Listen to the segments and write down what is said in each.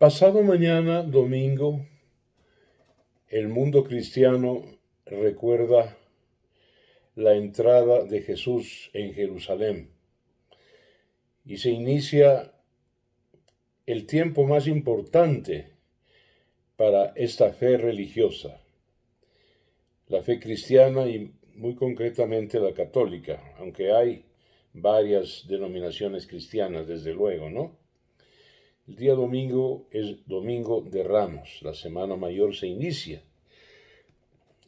Pasado mañana, domingo, el mundo cristiano recuerda la entrada de Jesús en Jerusalén y se inicia el tiempo más importante para esta fe religiosa, la fe cristiana y muy concretamente la católica, aunque hay varias denominaciones cristianas, desde luego, ¿no? El día domingo es Domingo de Ramos, la Semana Mayor se inicia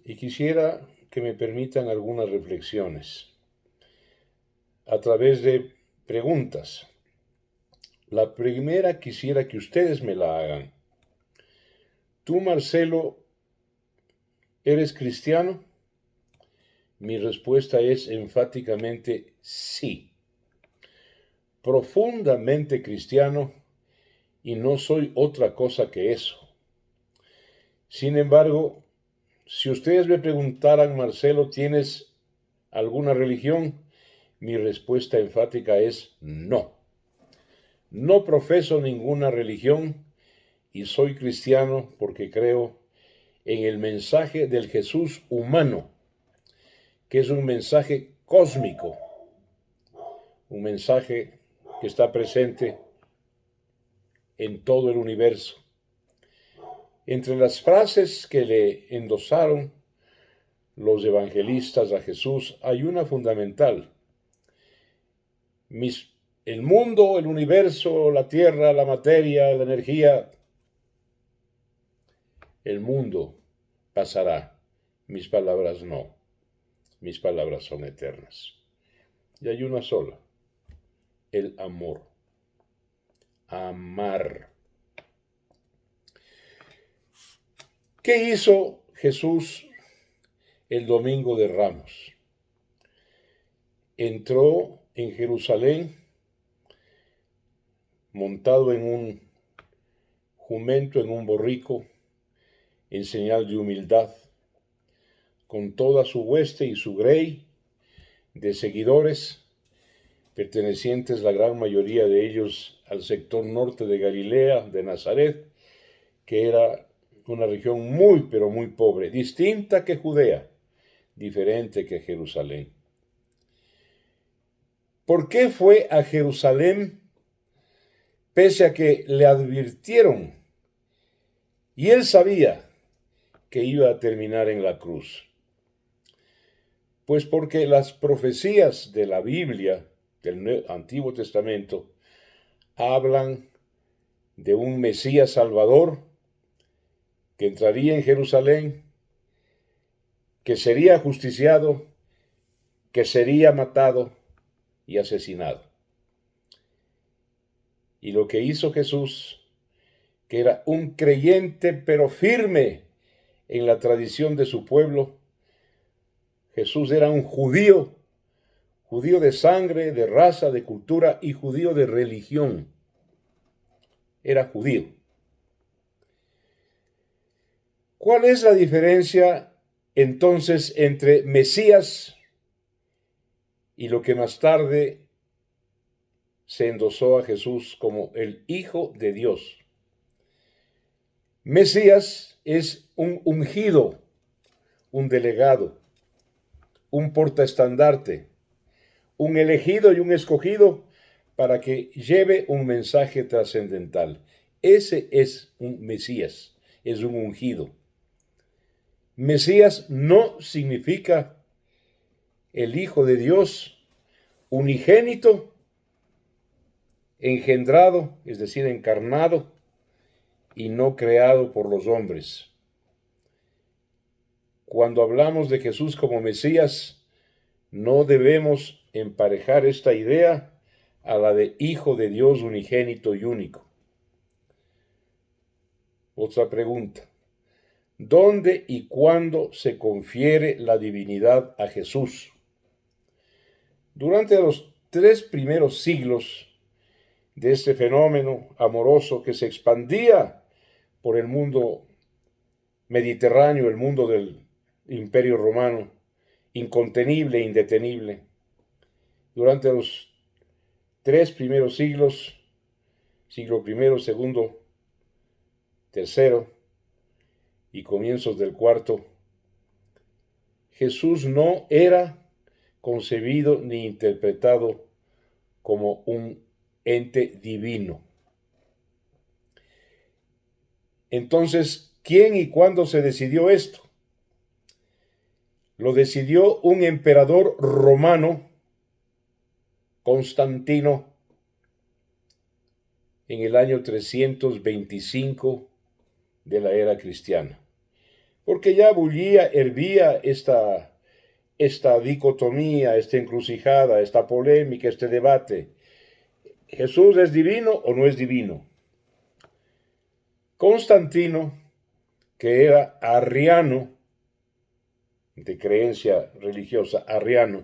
y quisiera que me permitan algunas reflexiones a través de preguntas. La primera quisiera que ustedes me la hagan. ¿Tú, Marcelo, eres cristiano? Mi respuesta es enfáticamente sí. Profundamente cristiano y no soy otra cosa que eso. Sin embargo, si ustedes me preguntaran, Marcelo, ¿tienes alguna religión? Mi respuesta enfática es no. No profeso ninguna religión y soy cristiano porque creo en el mensaje del Jesús humano, que es un mensaje cósmico, un mensaje que está presente en todo el universo. Entre las frases que le endosaron los evangelistas a Jesús hay una fundamental. El mundo, el universo, la tierra, la materia, la energía, el mundo pasará, mis palabras no, mis palabras son eternas. Y hay una sola, el amor. Amar. ¿Qué hizo Jesús el domingo de Ramos? Entró en Jerusalén montado en un jumento, en un borrico, en señal de humildad, con toda su hueste y su grey de seguidores, pertenecientes la gran mayoría de ellos al sector norte de Galilea, de Nazaret, que era una región muy, pero muy pobre, distinta que Judea, diferente que Jerusalén. ¿Por qué fue a Jerusalén pese a que le advirtieron y él sabía que iba a terminar en la cruz? Pues porque las profecías de la Biblia, del Antiguo Testamento, hablan de un Mesías Salvador que entraría en Jerusalén, que sería ajusticiado, que sería matado y asesinado. Y lo que hizo Jesús, que era un creyente pero firme en la tradición de su pueblo, Jesús era un judío, judío de sangre, de raza, de cultura y judío de religión. Era judío. ¿Cuál es la diferencia entonces entre Mesías y lo que más tarde se endosó a Jesús como el Hijo de Dios? Mesías es un ungido, un delegado, un portaestandarte, un elegido y un escogido para que lleve un mensaje trascendental. Ese es un Mesías, es un ungido. Mesías no significa el Hijo de Dios unigénito, engendrado, es decir, encarnado y no creado por los hombres. Cuando hablamos de Jesús como Mesías, no debemos emparejar esta idea a la de Hijo de Dios unigénito y único. Otra pregunta. ¿Dónde y cuándo se confiere la divinidad a Jesús? Durante los 3 primeros siglos de este fenómeno amoroso que se expandía por el mundo mediterráneo, el mundo del Imperio Romano, incontenible e indetenible. Durante los 3 primeros siglos, siglo I, segundo, tercero y comienzos del cuarto, Jesús no era concebido ni interpretado como un ente divino. Entonces, ¿quién y cuándo se decidió esto? Lo decidió un emperador romano, Constantino, en el año 325 de la era cristiana. Porque ya bullía, hervía esta dicotomía, esta encrucijada, esta polémica, este debate. ¿Jesús es divino o no es divino? Constantino, que era arriano, de creencia religiosa, arriano,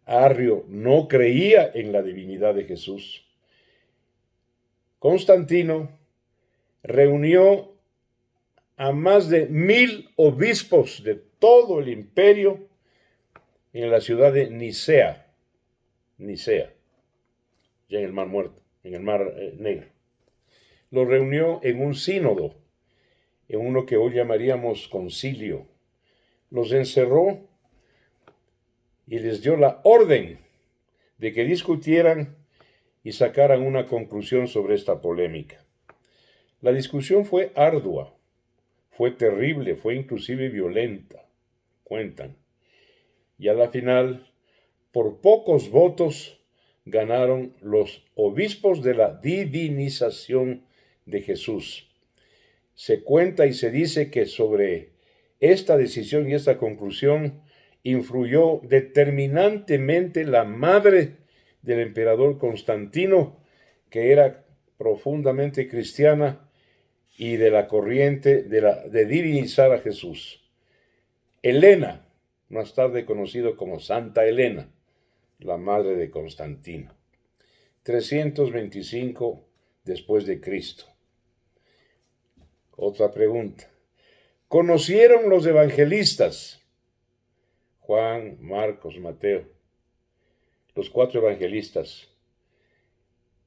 arrio, no creía en la divinidad de Jesús. Constantino reunió a más de 1000 obispos de todo el imperio en la ciudad de Nicea, ya en el Mar Muerto, en el Mar Negro. Los reunió en un sínodo, en uno que hoy llamaríamos concilio. Los encerró y les dio la orden de que discutieran y sacaran una conclusión sobre esta polémica. La discusión fue ardua, fue terrible, fue inclusive violenta, cuentan. Y a la final, por pocos votos, ganaron los obispos de la divinización de Jesús. Se cuenta y se dice que sobre esta decisión y esta conclusión influyó determinantemente la madre del emperador Constantino, que era profundamente cristiana y de la corriente de divinizar a Jesús. Helena, más tarde conocido como Santa Helena, la madre de Constantino. 325 después de Cristo. Otra pregunta. ¿Conocieron los evangelistas? Juan, Marcos, Mateo. Los 4 evangelistas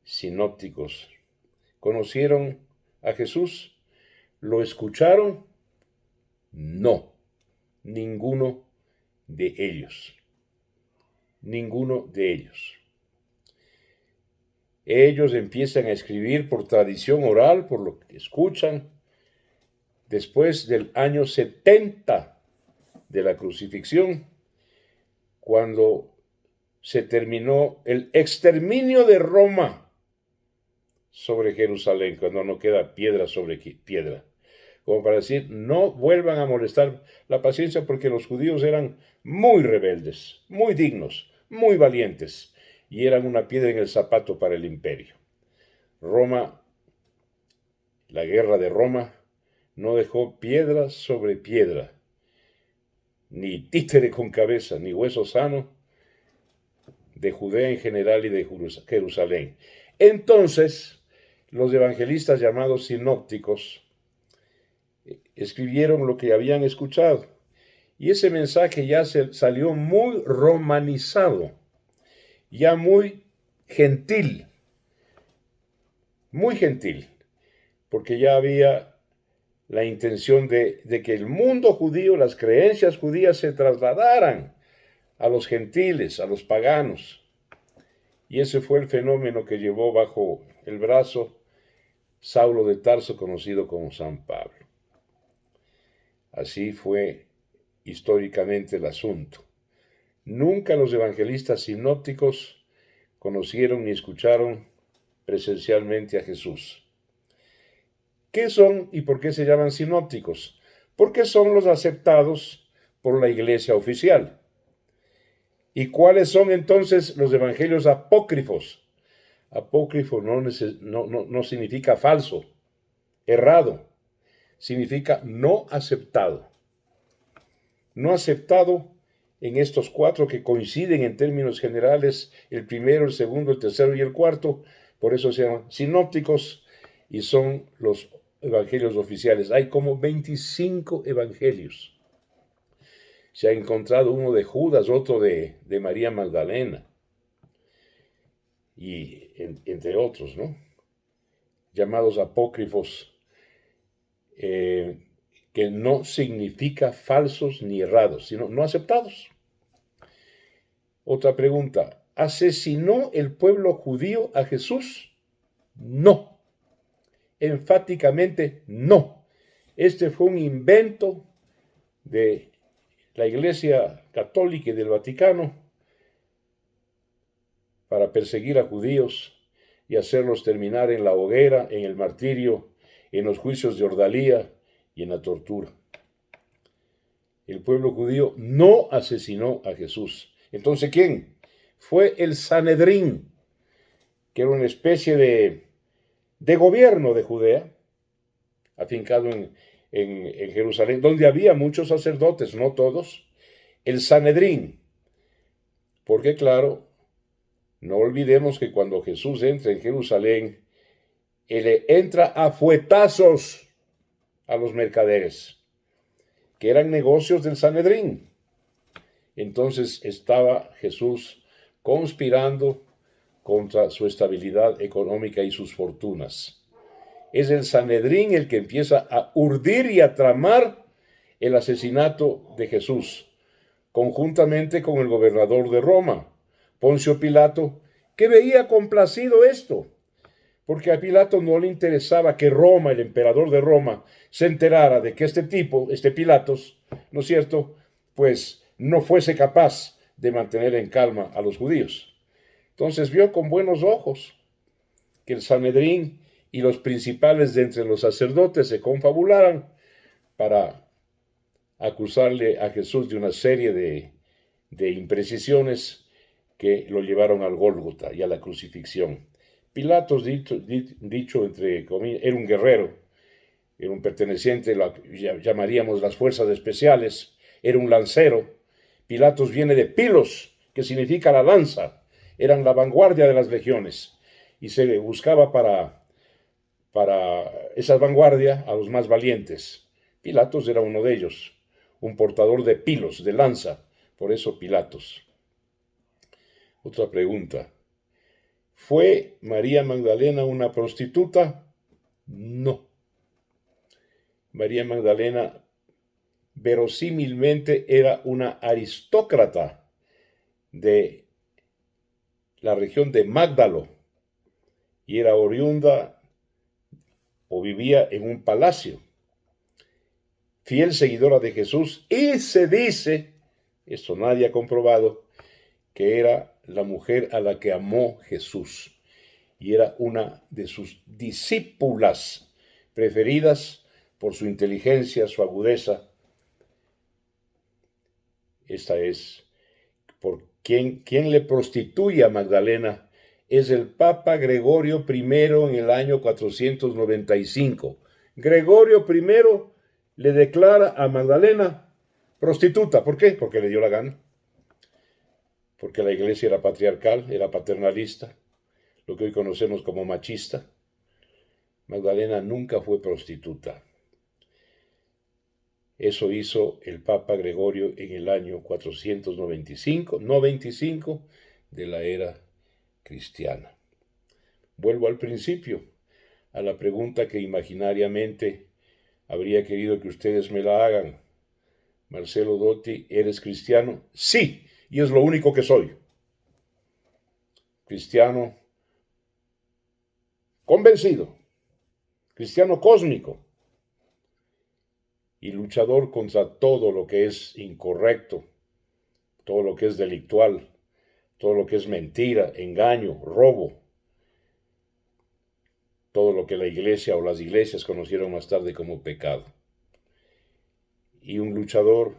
sinópticos. ¿Conocieron a Jesús? ¿Lo escucharon? No. Ninguno de ellos. Ninguno de ellos. Ellos empiezan a escribir por tradición oral, por lo que escuchan, después del año 70 de la crucifixión, cuando se terminó el exterminio de Roma sobre Jerusalén, cuando no queda piedra sobre piedra, como para decir, no vuelvan a molestar la paciencia, porque los judíos eran muy rebeldes, muy dignos, muy valientes, y eran una piedra en el zapato para el imperio. Roma, la guerra de Roma, no dejó piedra sobre piedra, ni títere con cabeza, ni hueso sano, de Judea en general y de Jerusalén. Entonces, los evangelistas llamados sinópticos escribieron lo que habían escuchado, y ese mensaje ya salió muy romanizado, ya muy gentil, porque ya había la intención de que el mundo judío, las creencias judías se trasladaran a los gentiles, a los paganos. Y ese fue el fenómeno que llevó bajo el brazo Saulo de Tarso, conocido como San Pablo. Así fue históricamente el asunto. Nunca los evangelistas sinópticos conocieron ni escucharon presencialmente a Jesús. ¿Qué son y por qué se llaman sinópticos? Porque son los aceptados por la iglesia oficial. ¿Y cuáles son entonces los evangelios apócrifos? Apócrifo no significa falso, errado, significa no aceptado. No aceptado en estos 4 que coinciden en términos generales, el primero, el segundo, el tercero y el cuarto, por eso se llaman sinópticos y son los evangelios oficiales. Hay como 25 evangelios. Se ha encontrado uno de Judas, otro de María Magdalena, y entre otros, ¿no? Llamados apócrifos. que no significa falsos ni errados, sino no aceptados. Otra pregunta, ¿asesinó el pueblo judío a Jesús? No, enfáticamente no. Este fue un invento de la Iglesia Católica y del Vaticano para perseguir a judíos y hacerlos terminar en la hoguera, en el martirio, en los juicios de ordalía y en la tortura. El pueblo judío no asesinó a Jesús. Entonces, ¿quién? Fue el Sanedrín, que era una especie de gobierno de Judea, afincado en Jerusalén, donde había muchos sacerdotes, no todos, el Sanedrín. Porque claro, no olvidemos que cuando Jesús entra en Jerusalén, él entra a fuetazos a los mercaderes, que eran negocios del Sanedrín. Entonces estaba Jesús conspirando contra su estabilidad económica y sus fortunas. Es el Sanedrín el que empieza a urdir y a tramar el asesinato de Jesús, conjuntamente con el gobernador de Roma, Poncio Pilato, que veía complacido esto, porque a Pilato no le interesaba que Roma, el emperador de Roma, se enterara de que este tipo, este Pilatos, ¿no es cierto?, pues no fuese capaz de mantener en calma a los judíos. Entonces vio con buenos ojos que el Sanedrín y los principales de entre los sacerdotes se confabularan para acusarle a Jesús de una serie de imprecisiones que lo llevaron al Gólgota y a la crucifixión. Pilatos, dicho entre comillas, era un guerrero, era un perteneciente, lo llamaríamos las fuerzas especiales, era un lancero. Pilatos viene de Pilos, que significa la lanza, eran la vanguardia de las legiones, y se buscaba para esa vanguardia a los más valientes. Pilatos era uno de ellos, un portador de pilos, de lanza, por eso Pilatos. Otra pregunta. ¿Fue María Magdalena una prostituta? No. María Magdalena verosímilmente era una aristócrata de la región de Magdalo y era oriunda o vivía en un palacio, fiel seguidora de Jesús, y se dice, esto nadie ha comprobado, que era la mujer a la que amó Jesús y era una de sus discípulas preferidas por su inteligencia, su agudeza. Esta es por quien le prostituye a Magdalena es el Papa Gregorio I en el año 495. Gregorio I le declara a Magdalena prostituta. ¿Por qué? Porque le dio la gana. Porque la iglesia era patriarcal, era paternalista, lo que hoy conocemos como machista. Magdalena nunca fue prostituta. Eso hizo el Papa Gregorio en el año 495 de la era cristiana. Vuelvo al principio, a la pregunta que imaginariamente habría querido que ustedes me la hagan. Marcelo Dotti, ¿eres cristiano? Sí, y es lo único que soy. Cristiano convencido, cristiano cósmico y luchador contra todo lo que es incorrecto, todo lo que es delictual, todo lo que es mentira, engaño, robo, todo lo que la iglesia o las iglesias conocieron más tarde como pecado. Y un luchador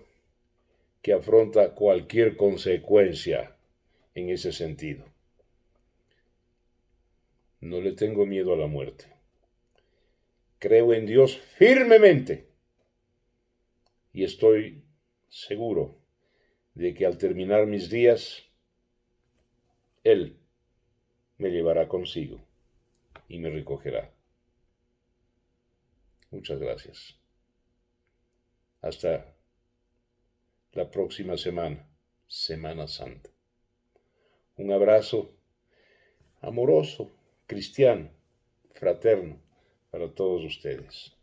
que afronta cualquier consecuencia en ese sentido. No le tengo miedo a la muerte. Creo en Dios firmemente y estoy seguro de que al terminar mis días, Él me llevará consigo y me recogerá. Muchas gracias. Hasta la próxima semana, Semana Santa. Un abrazo amoroso, cristiano, fraterno para todos ustedes.